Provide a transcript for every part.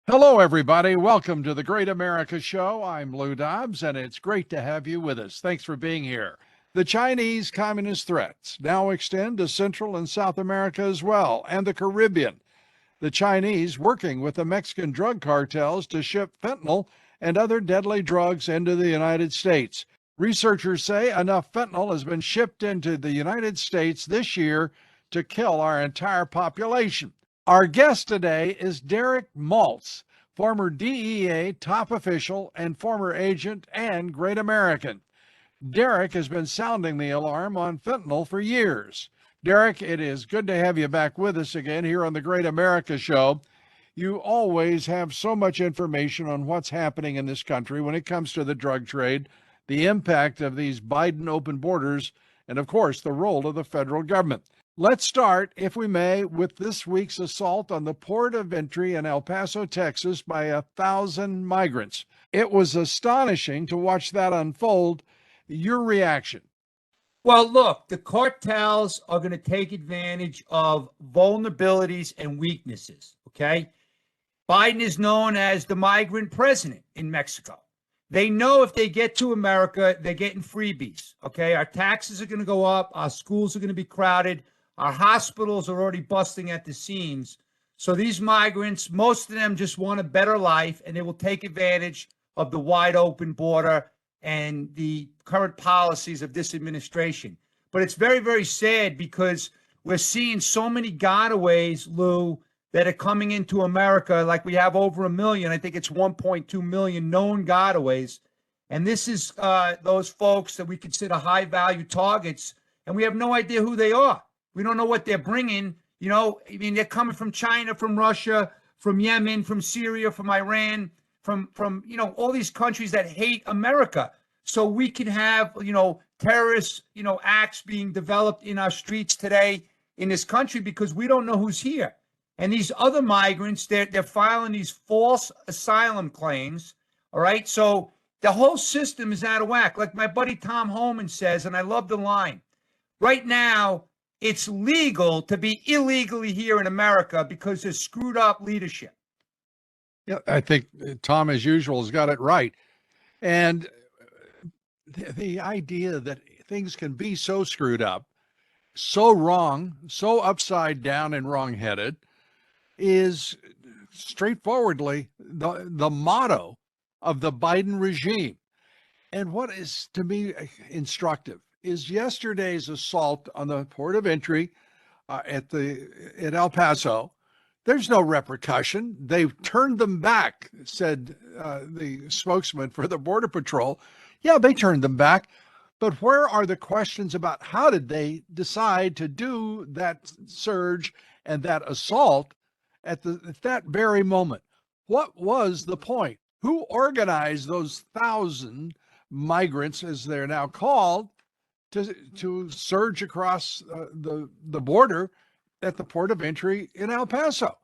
Hello, everybody. Welcome to the Great America Show. I'm Lou Dobbs, and it's great to have you with us. Thanks for being here. The Chinese communist threats now extend to Central and South America as well, and the Caribbean. The Chinese working with the Mexican drug cartels to ship fentanyl and other deadly drugs into the United States. Researchers say enough fentanyl has been shipped into the United States this year to kill our entire population. Our guest today is Derek Maltz, former DEA top official and former agent and great American. Derek has been sounding the alarm on fentanyl for years. Derek, it is good to have you back with us again here on the Great America Show. You always have so much information on what's happening in this country when it comes to the drug trade, the impact of these Biden open borders, and of course, the role of the federal government. Let's start, if we may, with this week's assault on the port of entry in El Paso, Texas, by 1,000 migrants. It was astonishing to watch that unfold. Your reaction? Well, look, the cartels are going to take advantage of vulnerabilities and weaknesses, okay? Biden is known as the migrant president in Mexico. They know if they get to America, they're getting freebies, okay? Our taxes are going to go up. Our schools are going to be crowded. Our hospitals are already busting at the seams. So these migrants, most of them just want a better life, and they will take advantage of the wide open border and the current policies of this administration. But it's very, very sad because we're seeing so many gotaways, Lou, that are coming into America. Like we have over 1 million. I think it's 1.2 million known gotaways. And this is those folks that we consider high value targets, and we have no idea who they are. We don't know what they're bringing. You know, I mean, they're coming from China, from Russia, from Yemen, from Syria, from Iran, from all these countries that hate America. So we can have, terrorist, acts being developed in our streets today in this country because we don't know who's here. And these other migrants, they're filing these false asylum claims. All right. So the whole system is out of whack. Like my buddy Tom Homan says, and I love the line. Right now, it's legal to be illegally here in America because there's screwed up leadership. Yeah, I think Tom, as usual, has got it right. And the idea that things can be so screwed up, so wrong, so upside down and wrongheaded is straightforwardly the motto of the Biden regime. And what is, to me, instructive is yesterday's assault on the port of entry at El Paso. There's no repercussion. They've turned them back, said the spokesman for the Border Patrol. Yeah, they turned them back. But where are the questions about how did they decide to do that surge and that assault at that very moment? What was the point? Who organized those 1,000 migrants, as they're now called, to surge across the border at the port of entry in El Paso?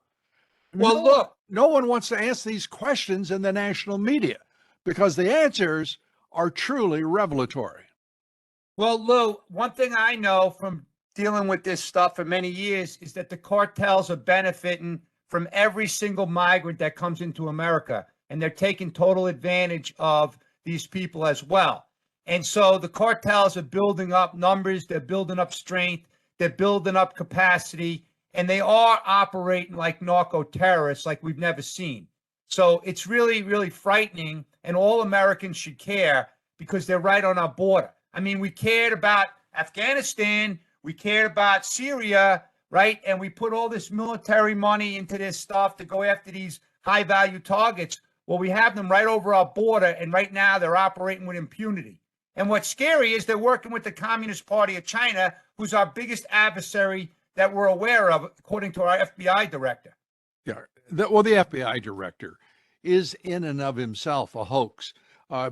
Well, look, no one wants to ask these questions in the national media because the answers are truly revelatory. Well, Lou, one thing I know from dealing with this stuff for many years is that the cartels are benefiting from every single migrant that comes into America, and they're taking total advantage of these people as well. And so the cartels are building up numbers, they're building up strength, they're building up capacity, and they are operating like narco terrorists like we've never seen. So it's really, really frightening, and all Americans should care because they're right on our border. I mean, we cared about Afghanistan, we cared about Syria, right? And we put all this military money into this stuff to go after these high-value targets. Well, we have them right over our border, and right now they're operating with impunity. And what's scary is they're working with the Communist Party of China, who's our biggest adversary that we're aware of, according to our FBI director. Yeah, the FBI director is in and of himself a hoax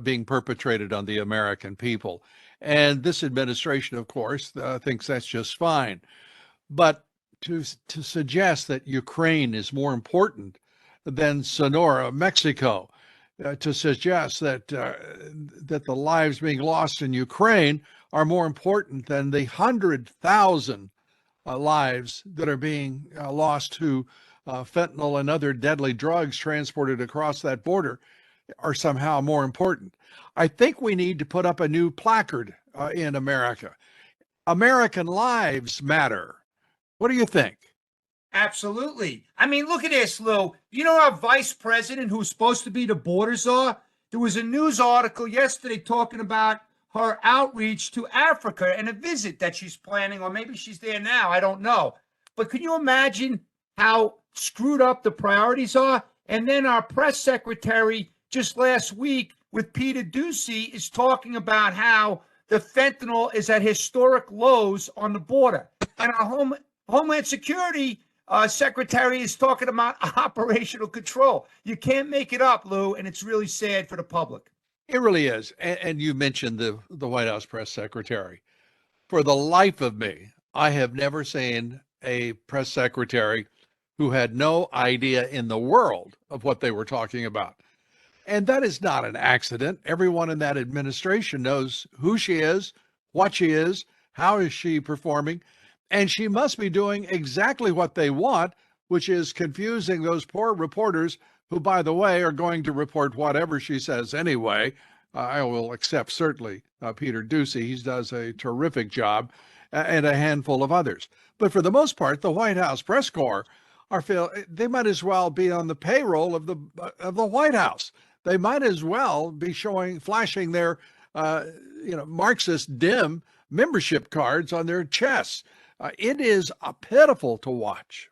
being perpetrated on the American people. And this administration, of course, thinks that's just fine. But to suggest that Ukraine is more important than Sonora, Mexico, to suggest that that the lives being lost in Ukraine are more important than the 100,000 lives that are being lost to fentanyl and other deadly drugs transported across that border are somehow more important. I think we need to put up a new placard in America. American lives matter. What do you think? Absolutely. I mean, look at this, Lou. You know our vice president, who's supposed to be the border czar? There was a news article yesterday talking about her outreach to Africa and a visit that she's planning, or maybe she's there now. I don't know. But can you imagine how screwed up the priorities are? And then our press secretary just last week with Peter Doocy is talking about how the fentanyl is at historic lows on the border. And our Homeland Security secretary is talking about operational control. You can't make it up, Lou, and it's really sad for the public. It really is. And you mentioned the White House press secretary. For the life of me, I have never seen a press secretary who had no idea in the world of what they were talking about. And that is not an accident. Everyone in that administration knows who she is, what she is, how is she performing, and she must be doing exactly what they want, which is confusing those poor reporters who, by the way, are going to report whatever she says anyway. I will accept certainly Peter Doocy. He does a terrific job, and a handful of others. But for the most part, the White House press corps they might as well be on the payroll of the White House. They might as well be flashing their Marxist dim membership cards on their chests. It is pitiful to watch.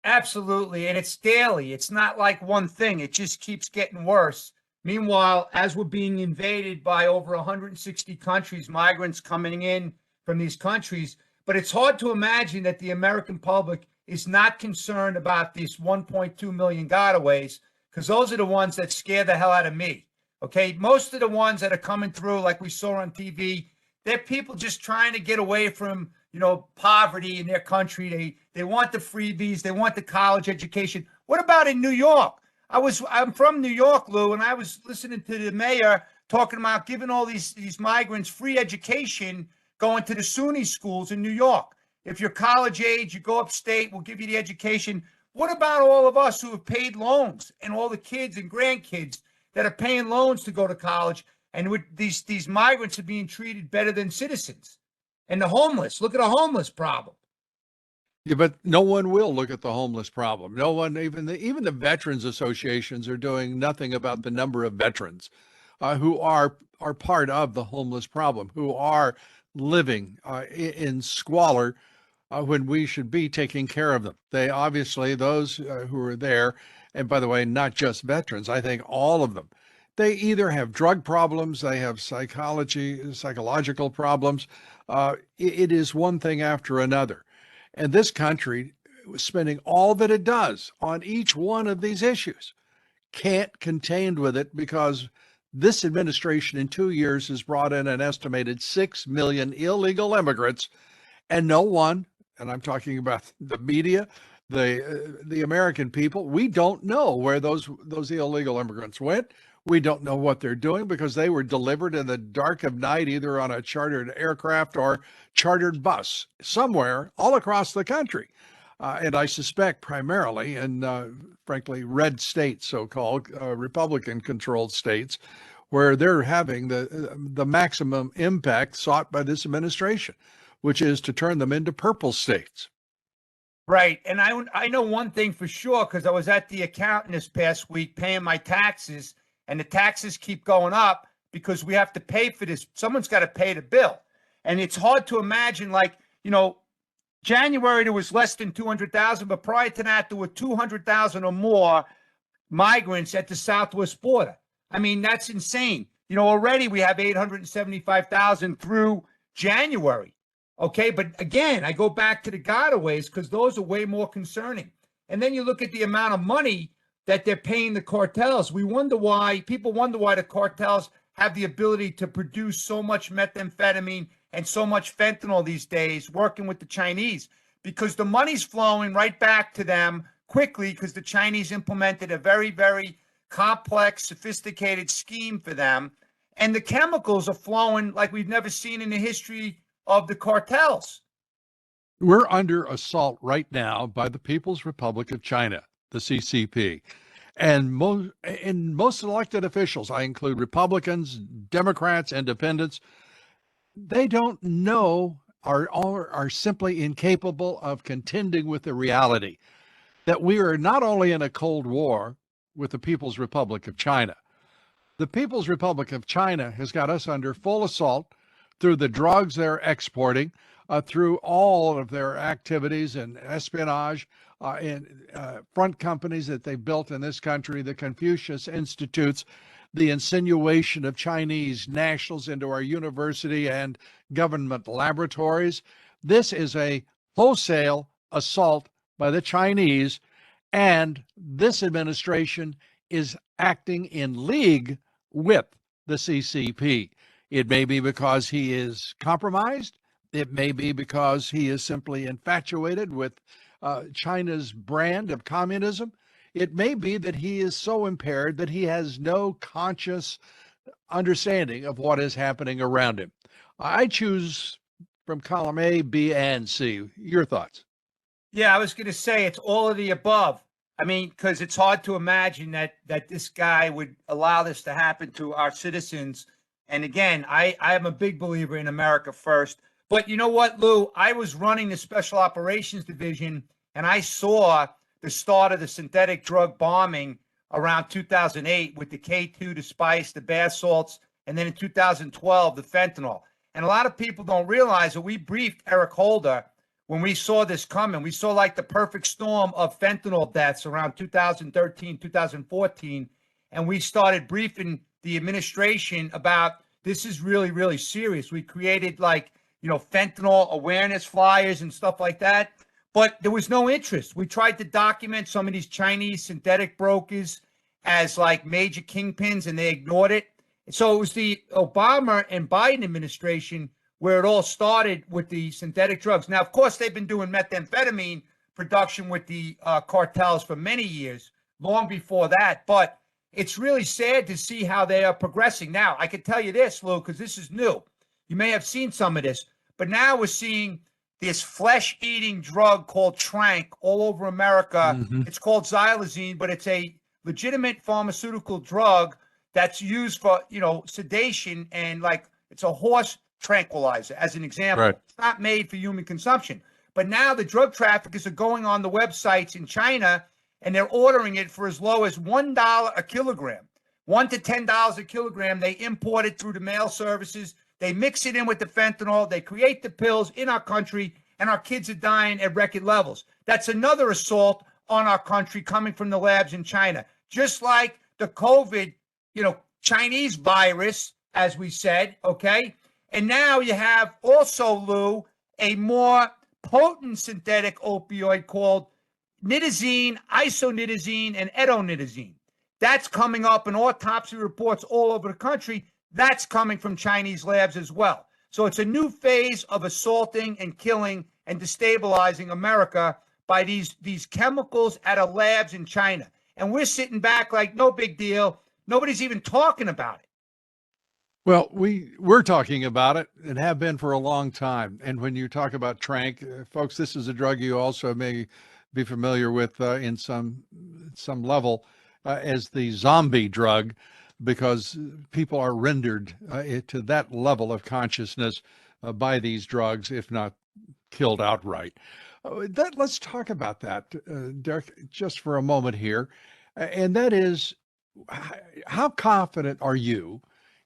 Absolutely. And it's daily. It's not like one thing. It just keeps getting worse. Meanwhile, as we're being invaded by over 160 countries, migrants coming in from these countries, but it's hard to imagine that the American public is not concerned about these 1.2 million gotaways, because those are the ones that scare the hell out of me. Okay. Most of the ones that are coming through, like we saw on TV, they're people just trying to get away from, poverty in their country. They want the freebies. They want the college education. What about in New York? I'm from New York, Lou, and I was listening to the mayor talking about giving all these migrants free education going to the SUNY schools in New York. If you're college age, you go upstate, we'll give you the education. What about all of us who have paid loans and all the kids and grandkids that are paying loans to go to college, and with these migrants are being treated better than citizens? And the homeless, look at the homeless problem. Yeah, but no one will look at the homeless problem. No one, even the veterans associations are doing nothing about the number of veterans who are part of the homeless problem, who are living in squalor when we should be taking care of them. They obviously, those who are there, and by the way, not just veterans, I think all of them, they either have drug problems, they have psychological problems. It is one thing after another. And this country, spending all that it does on each one of these issues, can't contend with it, because this administration in 2 years has brought in an estimated 6 million illegal immigrants, and no one, and I'm talking about the media, the American people, we don't know where those illegal immigrants went. We don't know what they're doing, because they were delivered in the dark of night, either on a chartered aircraft or chartered bus somewhere all across the country. And I suspect primarily in, frankly, red states, so-called Republican-controlled states, where they're having the maximum impact sought by this administration, which is to turn them into purple states. Right. And I know one thing for sure, because I was at the accountant this past week paying my taxes, and the taxes keep going up because we have to pay for this. Someone's got to pay the bill. And it's hard to imagine, January there was less than 200,000, but prior to that, there were 200,000 or more migrants at the southwest border. I mean, that's insane. Already we have 875,000 through January. Okay, but again, I go back to the gotaways, because those are way more concerning. And then you look at the amount of money that they're paying the cartels. People wonder why the cartels have the ability to produce so much methamphetamine and so much fentanyl these days, working with the Chinese, because the money's flowing right back to them quickly, because the Chinese implemented a very, very complex, sophisticated scheme for them. And the chemicals are flowing like we've never seen in the history of the cartels. We're under assault right now by the People's Republic of China, the CCP. And most elected officials, I include Republicans, Democrats, Independents, they don't know or are simply incapable of contending with the reality that we are not only in a Cold War with the People's Republic of China. The People's Republic of China has got us under full assault through the drugs they're exporting, through all of their activities and espionage in front companies that they built in this country, the Confucius Institutes, the insinuation of Chinese nationals into our university and government laboratories. This is a wholesale assault by the Chinese, and this administration is acting in league with the CCP. It may be because he is compromised. It may be because he is simply infatuated with China's brand of communism. It may be that he is so impaired that he has no conscious understanding of what is happening around him. I choose from column A, B, and C. Your thoughts? Yeah, I was going to say it's all of the above. I mean, because it's hard to imagine that this guy would allow this to happen to our citizens. And again, I am a big believer in America first. But you know what, Lou? I was running the Special Operations Division, and I saw the start of the synthetic drug bombing around 2008 with the K2, the spice, the bath salts, and then in 2012, the fentanyl. And a lot of people don't realize that we briefed Eric Holder when we saw this coming. We saw like the perfect storm of fentanyl deaths around 2013, 2014. And we started briefing the administration about this is really, really serious. We created like, fentanyl awareness flyers and stuff like that. But there was no interest. We tried to document some of these Chinese synthetic brokers as like major kingpins, and they ignored it. So it was the Obama and Biden administration where it all started with the synthetic drugs. Now, of course, they've been doing methamphetamine production with the cartels for many years, long before that. But it's really sad to see how they are progressing. Now, I can tell you this, Lou, because this is new. You may have seen some of this, but now we're seeing this flesh-eating drug called Trank all over America. Mm-hmm. It's called xylazine, but it's a legitimate pharmaceutical drug that's used for, sedation, and like it's a horse tranquilizer, as an example. Right. It's not made for human consumption. But now the drug traffickers are going on the websites in China, and they're ordering it for as low as $1 a kilogram, $1 to $10 a kilogram. They import it through the mail services. They mix it in with the fentanyl. They create the pills in our country, and our kids are dying at record levels. That's another assault on our country coming from the labs in China. Just like the COVID, Chinese virus, as we said, okay? And now you have also, Lou, a more potent synthetic opioid called nitazene, isonitazene, and etonitazene. That's coming up in autopsy reports all over the country. That's coming from Chinese labs as well. So it's a new phase of assaulting and killing and destabilizing America by these chemicals out of labs in China. And we're sitting back like no big deal. Nobody's even talking about it. Well, we're talking about it and have been for a long time. And when you talk about Trank, folks, this is a drug you also may be familiar with in some level as the zombie drug, because people are rendered to that level of consciousness by these drugs, if not killed outright. Let's talk about that, Derek, just for a moment here. And that is, how confident are you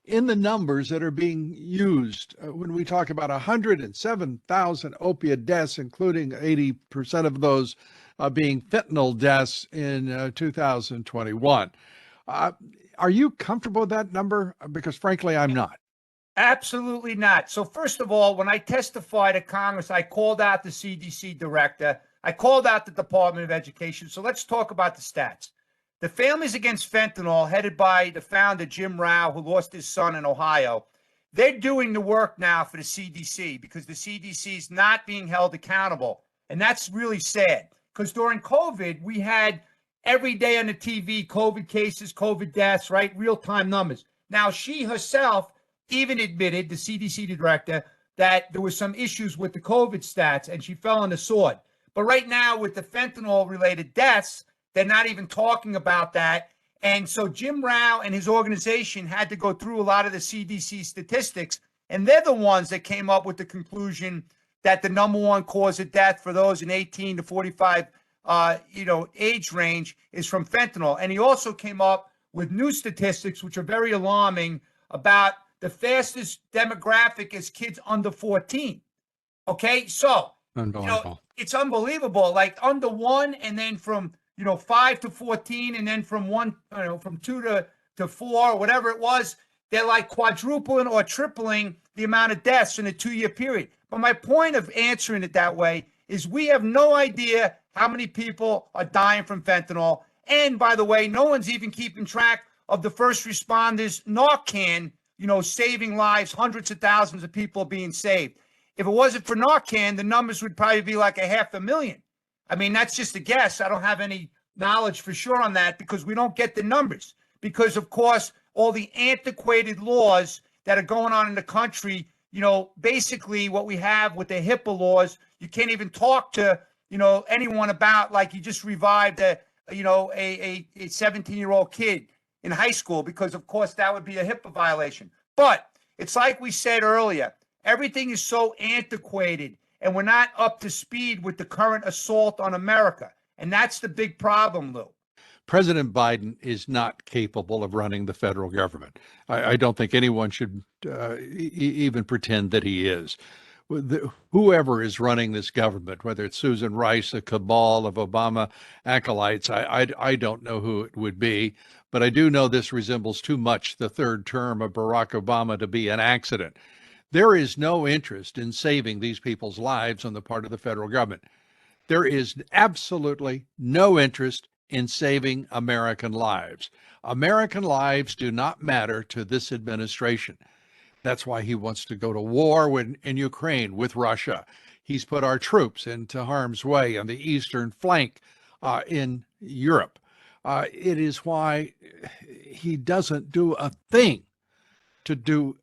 in the numbers that are being used when we talk about 107,000 opiate deaths, including 80% of those being fentanyl deaths in 2021? Are you comfortable with that number? Because frankly, I'm not. Absolutely not. So first of all, when I testified at Congress, I called out the CDC director. I called out the Department of Education. So let's talk about the stats. The Families Against Fentanyl, headed by the founder, Jim Rao, who lost his son in Ohio, they're doing the work now for the CDC because the CDC is not being held accountable. And that's really sad because during COVID, we had every day on the TV, COVID cases, COVID deaths, right? Real-time numbers. Now, she herself even admitted, the CDC director, that there was some issues with the COVID stats and she fell on the sword. But right now, with the fentanyl related deaths, they're not even talking about that. And so Jim Rao and his organization had to go through a lot of the CDC statistics, and they're the ones that came up with the conclusion that the number one cause of death for those in 18 to 45, age range is from fentanyl. And he also came up with new statistics, which are very alarming, about the fastest demographic is kids under 14. Okay, so Unbelievable. it's unbelievable. Like under 1, and then from 5 to 14, and then from 1, from 2 to 4, or whatever it was, they're like quadrupling or tripling the amount of deaths in a 2-year period. But my point of answering it that way is we have no idea how many people are dying from fentanyl. And by the way, no one's even keeping track of the first responders, Narcan, saving lives, hundreds of thousands of people being saved. If it wasn't for Narcan, the numbers would probably be like 500,000. I mean, that's just a guess. I don't have any knowledge for sure on that because we don't get the numbers. Because, of course, all the antiquated laws that are going on in the country, basically what we have with the HIPAA laws, you can't even talk to, anyone about, like, you just revived a 17-year-old kid in high school because, of course, that would be a HIPAA violation. But it's like we said earlier, everything is so antiquated and we're not up to speed with the current assault on America. And that's the big problem, Lou. President Biden is not capable of running the federal government. I don't think anyone should even pretend that he is. Whoever is running this government, whether it's Susan Rice, a cabal of Obama acolytes, I don't know who it would be, but I do know this resembles too much the third term of Barack Obama to be an accident. There is no interest in saving these people's lives on the part of the federal government. There is absolutely no interest in saving American lives. American lives do not matter to this administration. That's why he wants to go to war in Ukraine with Russia. He's put our troops into harm's way on the eastern flank in Europe. It is why he doesn't do a thing to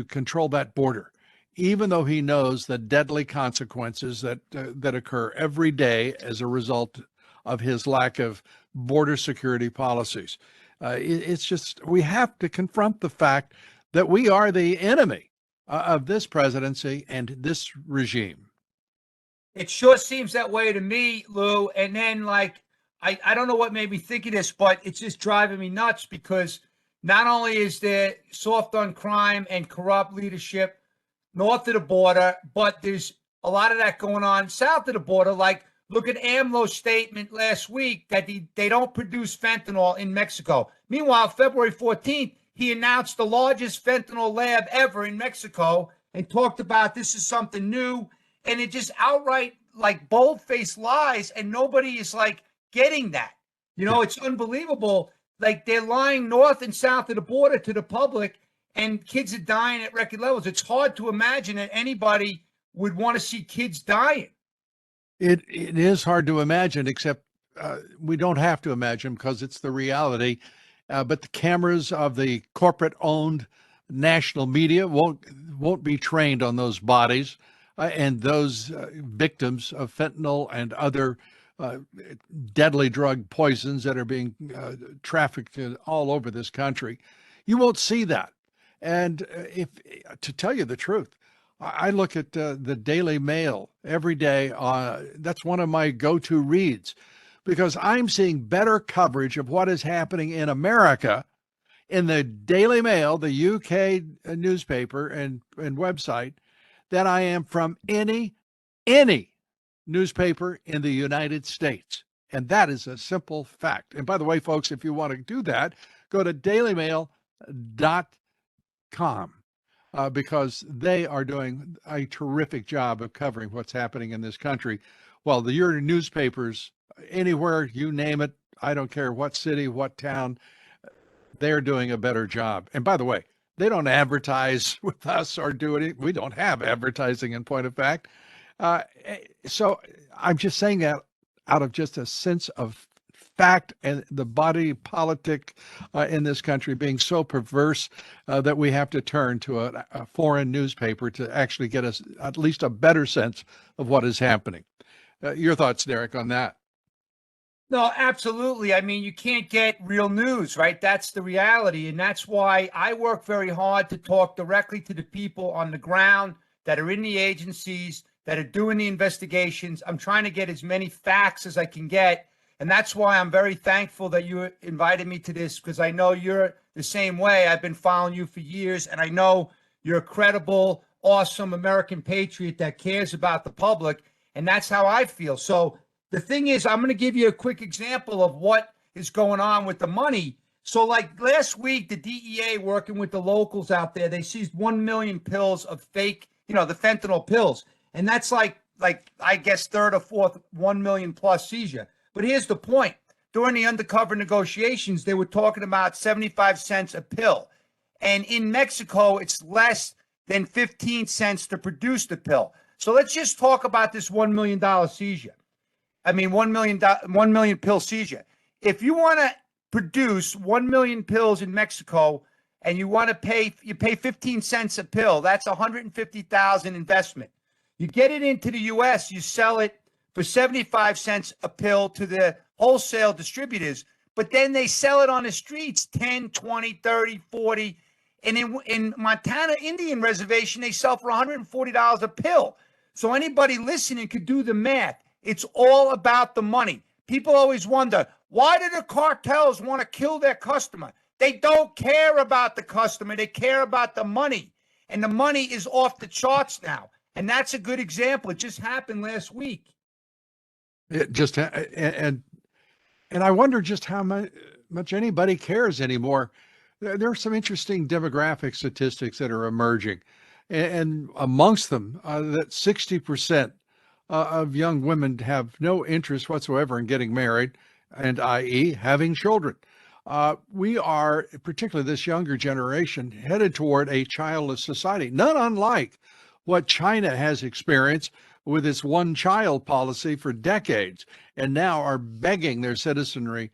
control that border, even though he knows the deadly consequences that occur every day as a result of his lack of border security policies. It's just, we have to confront the fact that we are the enemy of this presidency and this regime. It sure seems that way to me, Lou. And then, I don't know what made me think of this, but it's just driving me nuts because not only is there soft on crime and corrupt leadership north of the border, but there's a lot of that going on south of the border. Like, look at AMLO's statement last week that they don't produce fentanyl in Mexico. Meanwhile, February 14th, he announced the largest fentanyl lab ever in Mexico and talked about this is something new. And it just outright, bold-faced lies, and nobody is, getting that. It's unbelievable. Like, they're lying north and south of the border to the public, and kids are dying at record levels. It's hard to imagine that anybody would want to see kids dying. It is hard to imagine, except we don't have to imagine because it's the reality. But the cameras of the corporate-owned national media won't be trained on those bodies and those victims of fentanyl and other deadly drug poisons that are being trafficked all over this country. You won't see that. And if to tell you the truth, I look at the Daily Mail every day. That's one of my go-to reads because I'm seeing better coverage of what is happening in America in the Daily Mail, the UK newspaper and website, than I am from any newspaper in the United States. And that is a simple fact. And by the way, folks, if you want to do that, go to dailymail.com. Because they are doing a terrific job of covering what's happening in this country. Well, your newspapers, anywhere, you name it, I don't care what city, what town, they're doing a better job. And by the way, they don't advertise with us or do it. We don't have advertising in point of fact. So I'm just saying that out of just a sense of fact and the body politic in this country being so perverse that we have to turn to a foreign newspaper to actually get us at least a better sense of what is happening. Your thoughts, Derek, on that? No, absolutely. I mean, you can't get real news, right? That's the reality. And that's why I work very hard to talk directly to the people on the ground that are in the agencies, that are doing the investigations. I'm trying to get as many facts as I can get. And that's why I'm very thankful that you invited me to this, because I know you're the same way. I've been following you for years, and I know you're a credible, awesome American patriot that cares about the public. And that's how I feel. So the thing is, I'm going to give you a quick example of what is going on with the money. So like last week, the DEA working with the locals out there, they seized 1 million pills of fake, the fentanyl pills. And that's like I guess third or fourth 1 million plus seizure. But here's the point. During the undercover negotiations, they were talking about 75 cents a pill. And in Mexico, it's less than 15 cents to produce the pill. So let's just talk about this $1 million seizure. I mean, 1 million pill seizure. If you want to produce 1 million pills in Mexico and you want to pay 15 cents a pill, that's 150,000 investment. You get it into the U.S., you sell it for 75 cents a pill to the wholesale distributors, but then they sell it on the streets 10, 20, 30, 40. And in Montana Indian Reservation, they sell for $140 a pill. So anybody listening could do the math. It's all about the money. People always wonder, why do the cartels want to kill their customer? They don't care about the customer. They care about the money. And the money is off the charts now. And that's a good example. It just happened last week. It just and I wonder just how much anybody cares anymore. There are some interesting demographic statistics that are emerging, and amongst them, that 60% of young women have no interest whatsoever in getting married, and i.e., having children. We are, particularly this younger generation, headed toward a childless society, not unlike what China has experienced with its one-child policy for decades, and now are begging their citizenry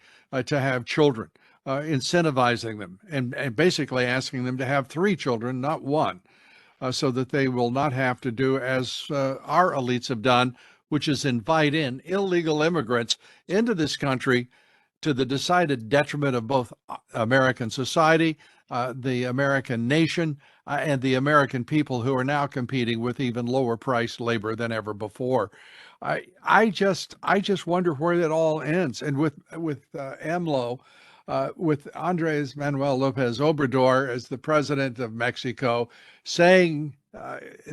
to have children, incentivizing them, and basically asking them to have 3 children, not 1. So that they will not have to do as our elites have done, which is invite in illegal immigrants into this country to the decided detriment of both American society, the American nation, and the American people who are now competing with even lower priced labor than ever before. I just wonder where that all ends. And with AMLO, with Andres Manuel Lopez Obrador as the president of Mexico, saying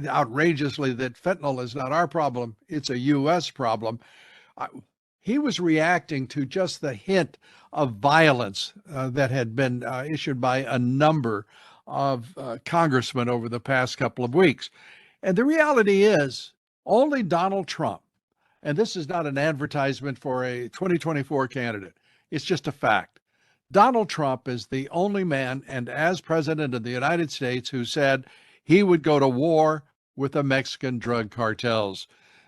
outrageously that fentanyl is not our problem, it's a U.S. problem. He was reacting to just the hint of violence that had been issued by a number of congressmen over the past couple of weeks. And the reality is, only Donald Trump, and this is not an advertisement for a 2024 candidate, it's just a fact. Donald Trump is the only man, and as president of the United States, who said he would go to war with the Mexican drug cartels,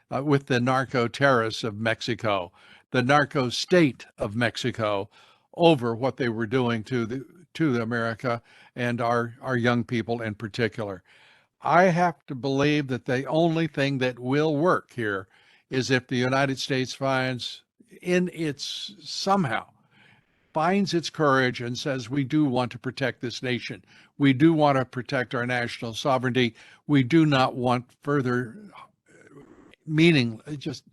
with the narco terrorists of Mexico, the narco state of Mexico, over what they were doing to America and our young people in particular. I have to believe that the only thing that will work here is if the United States finds its courage and says, we do want to protect this nation. We do want to protect our national sovereignty. We do not want further just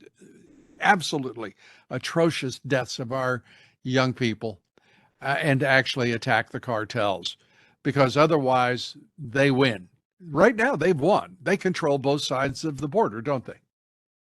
absolutely atrocious deaths of our young people and actually attack the cartels, because otherwise they win. Right now, they've won. They control both sides of the border, don't they?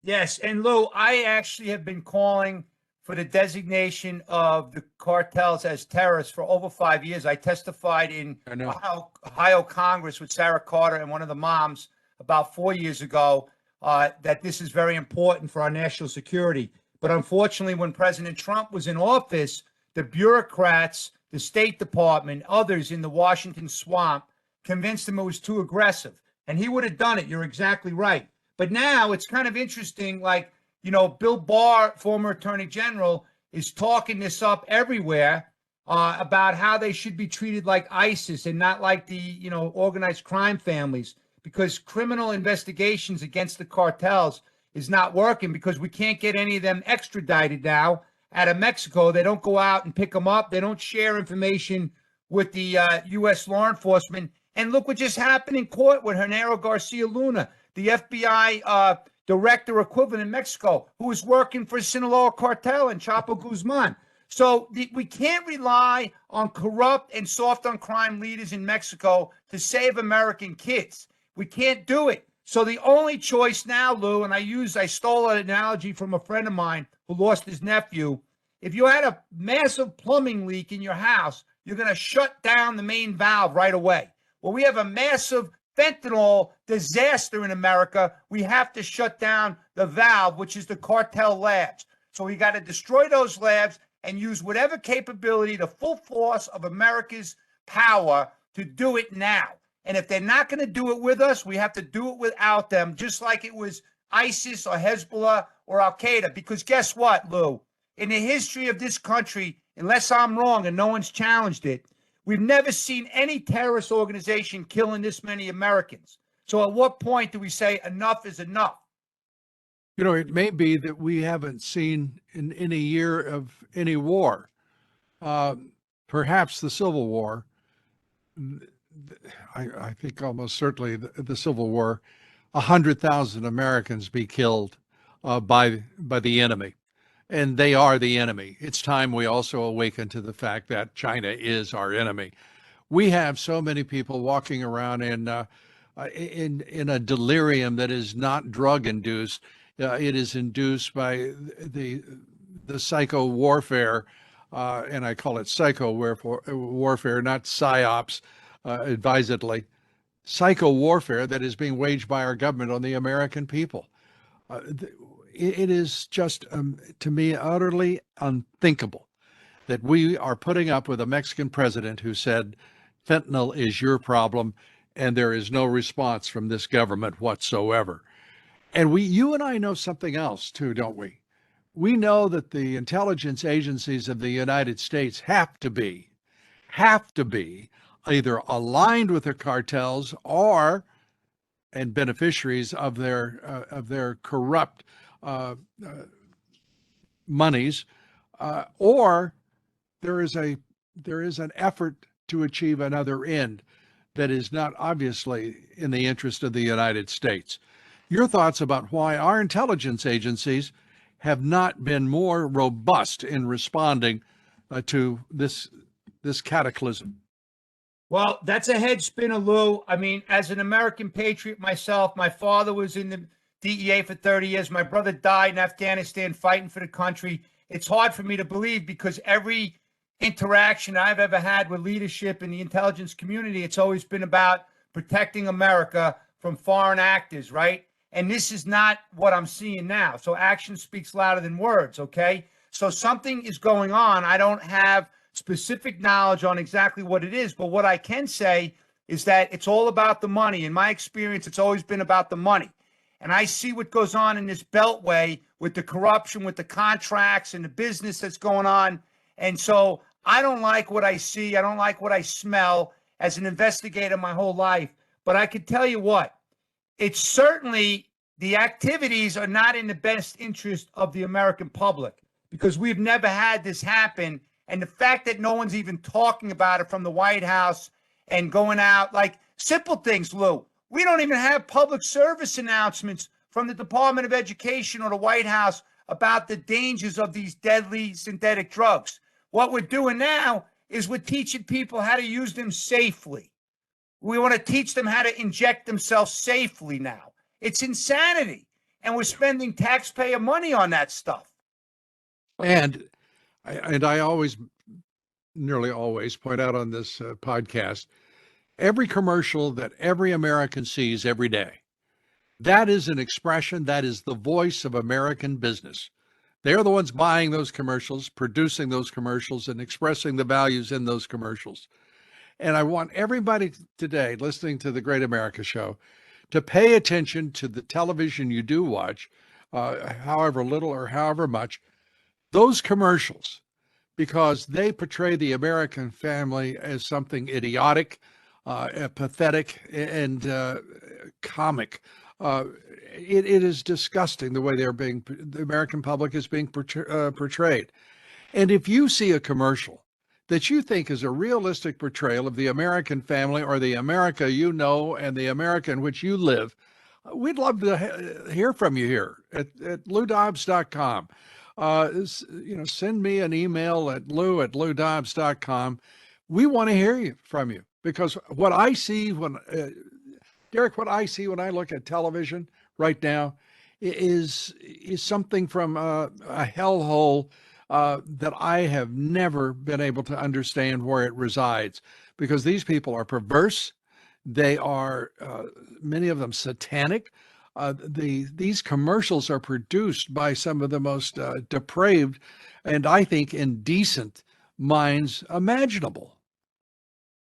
Yes. And Lou, I actually have been calling for the designation of the cartels as terrorists for over 5 years. I testified in Ohio Congress with Sarah Carter and one of the moms about 4 years ago that this is very important for our national security. But unfortunately, when President Trump was in office, the bureaucrats, the State Department, others in the Washington swamp convinced him it was too aggressive. And he would have done it. You're exactly right. But now it's kind of interesting, like, Bill Barr, former attorney general, is talking this up everywhere about how they should be treated like ISIS and not like the organized crime families, because criminal investigations against the cartels is not working because we can't get any of them extradited now out of Mexico. They don't go out and pick them up. They don't share information with the U.S. law enforcement. And look what just happened in court with Genaro Garcia Luna, the FBI director equivalent in Mexico, who was working for Sinaloa Cartel and Chapo Guzman. So we can't rely on corrupt and soft on crime leaders in Mexico to save American kids. We can't do it. So the only choice now, Lou, and I stole an analogy from a friend of mine who lost his nephew. If you had a massive plumbing leak in your house, you're going to shut down the main valve right away. Well, we have a massive fentanyl disaster in America. We have to shut down the valve, which is the cartel labs. So we got to destroy those labs and use whatever capability, the full force of America's power to do it now. And if they're not going to do it with us, we have to do it without them, just like it was ISIS or Hezbollah or Al-Qaeda. Because guess what, Lou? In the history of this country, unless I'm wrong and no one's challenged it, we've never seen any terrorist organization killing this many Americans. So at what point do we say enough is enough? It may be that we haven't seen in any year of any war, perhaps the Civil War. I think almost certainly the Civil War, 100,000 Americans be killed by the enemy. And they are the enemy. It's time we also awaken to the fact that China is our enemy. We have so many people walking around in a delirium that is not drug induced. It is induced by the psycho warfare, and I call it psycho warfare, not psyops, advisedly. Psycho warfare that is being waged by our government on the American people. It is just, to me, utterly unthinkable that we are putting up with a Mexican president who said, fentanyl is your problem, and there is no response from this government whatsoever. And you and I know something else too, don't we? We know that the intelligence agencies of the United States have to be either aligned with the cartels and beneficiaries of their corrupt monies, or there is an effort to achieve another end that is not obviously in the interest of the United States. Your thoughts about why our intelligence agencies have not been more robust in responding to this cataclysm? Well, that's a head spinner, Lou. I mean, as an American patriot myself, my father was in the DEA for 30 years. My brother died in Afghanistan fighting for the country. It's hard for me to believe because every interaction I've ever had with leadership in the intelligence community, it's always been about protecting America from foreign actors, right? And this is not what I'm seeing now. So action speaks louder than words, okay? So something is going on. I don't have specific knowledge on exactly what it is, but what I can say is that it's all about the money. In my experience, it's always been about the money. And I see what goes on in this beltway with the corruption, with the contracts and the business that's going on. And so I don't like what I see. I don't like what I smell as an investigator my whole life. But I can tell you what, it's certainly the activities are not in the best interest of the American public because we've never had this happen. And the fact that no one's even talking about it from the White House and going out, like simple things, Lou. We don't even have public service announcements from the Department of Education or the White House about the dangers of these deadly synthetic drugs. What we're doing now is we're teaching people how to use them safely. We want to teach them how to inject themselves safely now. It's insanity. And we're spending taxpayer money on that stuff. And I always, nearly always, point out on this podcast, every commercial that every American sees every day, that is an expression, that is the voice of American business. They're the ones buying those commercials, producing those commercials, and expressing the values in those commercials. And I want everybody today listening to the Great America Show to pay attention to the television you do watch, however little or however much. Those commercials, because they portray the American family as something idiotic, pathetic, and comic. Uh, it is disgusting the way the American public is being portrayed. And if you see a commercial that you think is a realistic portrayal of the American family or the America you know and the America in which you live, we'd love to hear from you here at LouDobbs.com. Send me an email at lou@loudobbs.com. We want to hear from you because what I see Derek, what I see when I look at television right now is something from a hellhole that I have never been able to understand where it resides, because these people are perverse. They are many of them satanic. These commercials are produced by some of the most depraved and I think indecent minds imaginable.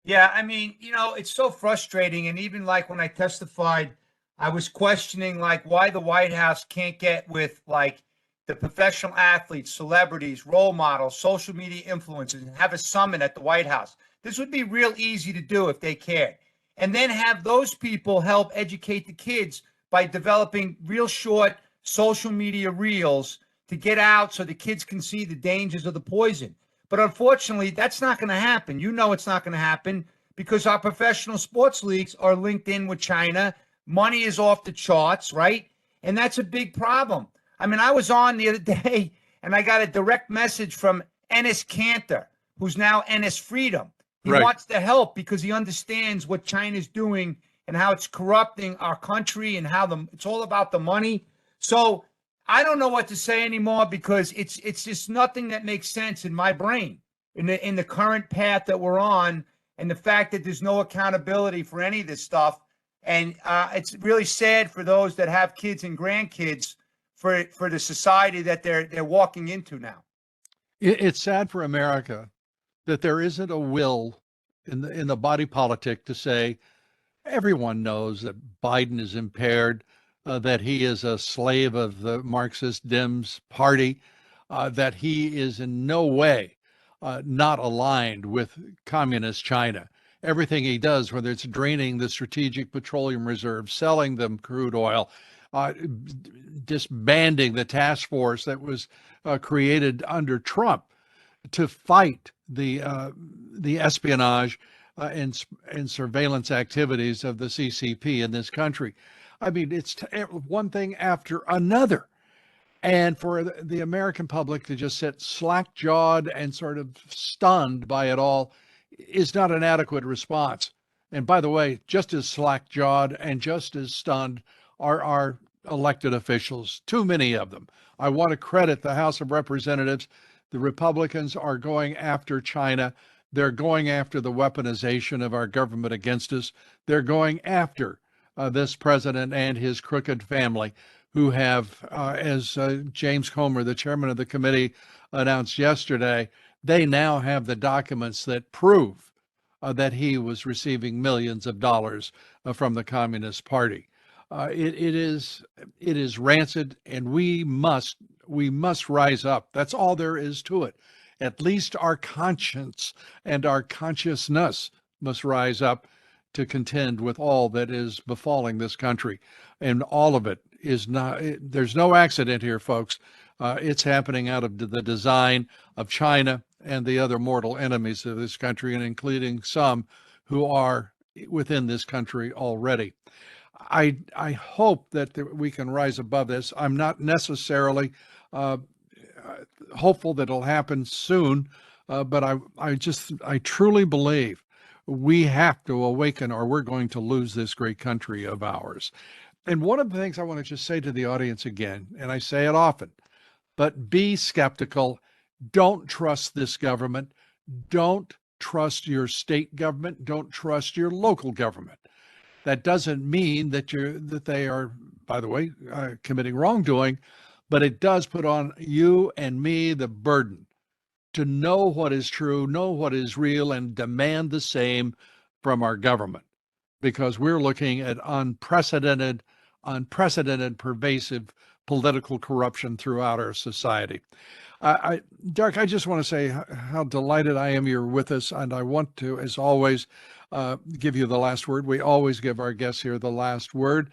Yeah, I mean, it's so frustrating. And even like when I testified, I was questioning like why the White House can't get with like the professional athletes, celebrities, role models, social media influencers, and have a summit at the White House. This would be real easy to do if they cared. And then have those people help educate the kids by developing real short social media reels to get out so the kids can see the dangers of the poison. But unfortunately, that's not going to happen. It's not going to happen because our professional sports leagues are linked in with China. Money is off the charts, right? And that's a big problem. I mean, I was on the other day and I got a direct message from Ennis Cantor, who's now Ennis Freedom. He Right. wants to help because he understands what China's doing and how it's corrupting our country and how it's all about the money. So I don't know what to say anymore because it's just nothing that makes sense in my brain in the current path that we're on, and the fact that there's no accountability for any of this stuff. And it's really sad for those that have kids and grandkids for the society that they're walking into now. It's sad for America that there isn't a will in the body politic to say everyone knows that Biden is impaired, that he is a slave of the Marxist Dems party, that he is in no way not aligned with communist China. Everything he does, whether it's draining the strategic petroleum reserves, selling them crude oil, disbanding the task force that was created under Trump to fight the espionage and surveillance activities of the CCP in this country. I mean, it's one thing after another. And for the American public to just sit slack-jawed and sort of stunned by it all is not an adequate response. And by the way, just as slack-jawed and just as stunned are our elected officials, too many of them. I want to credit the House of Representatives. The Republicans are going after China. They're going after the weaponization of our government against us. They're going after this president and his crooked family, who have, as James Comer, the chairman of the committee, announced yesterday, they now have the documents that prove that he was receiving millions of dollars from the Communist Party. It is rancid, and we must rise up. That's all there is to it. At least our conscience and our consciousness must rise up to contend with all that is befalling this country. And all of it is not, there's no accident here, folks. It's happening out of the design of China and the other mortal enemies of this country, and including some who are within this country already. I hope that we can rise above this. I'm not necessarily hopeful that it'll happen soon, but I truly believe we have to awaken, or we're going to lose this great country of ours. And one of the things I want to just say to the audience again, and I say it often, but be skeptical. Don't trust this government. Don't trust your state government. Don't trust your local government. That doesn't mean that they are, by the way, committing wrongdoing, but it does put on you and me the burden to know what is true, know what is real, and demand the same from our government, because we're looking at unprecedented, pervasive political corruption throughout our society. Derek, I just want to say how delighted I am you're with us, and I want to, as always, give you the last word. We always give our guests here the last word.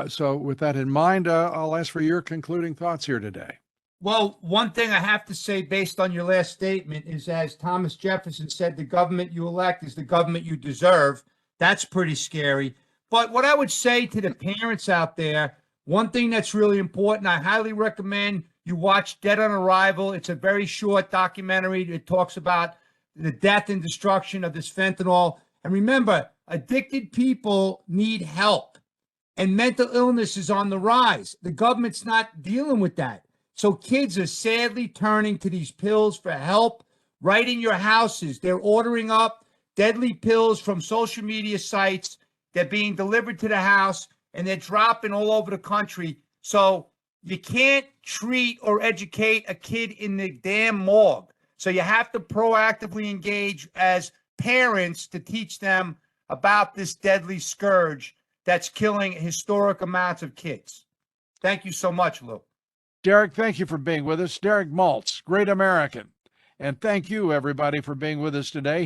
So with that in mind, I'll ask for your concluding thoughts here today. Well, one thing I have to say based on your last statement is, as Thomas Jefferson said, the government you elect is the government you deserve. That's pretty scary. But what I would say to the parents out there, one thing that's really important, I highly recommend you watch Dead on Arrival. It's a very short documentary. It talks about the death and destruction of this fentanyl. And remember, addicted people need help, and mental illness is on the rise. The government's not dealing with that. So kids are sadly turning to these pills for help. Right in your houses, they're ordering up deadly pills from social media sites. They're being delivered to the house, and they're dropping all over the country. So you can't treat or educate a kid in the damn morgue. So you have to proactively engage as parents to teach them about this deadly scourge that's killing historic amounts of kids. Thank you so much, Lou. Derek, thank you for being with us. Derek Maltz, Great American. And thank you, everybody, for being with us today.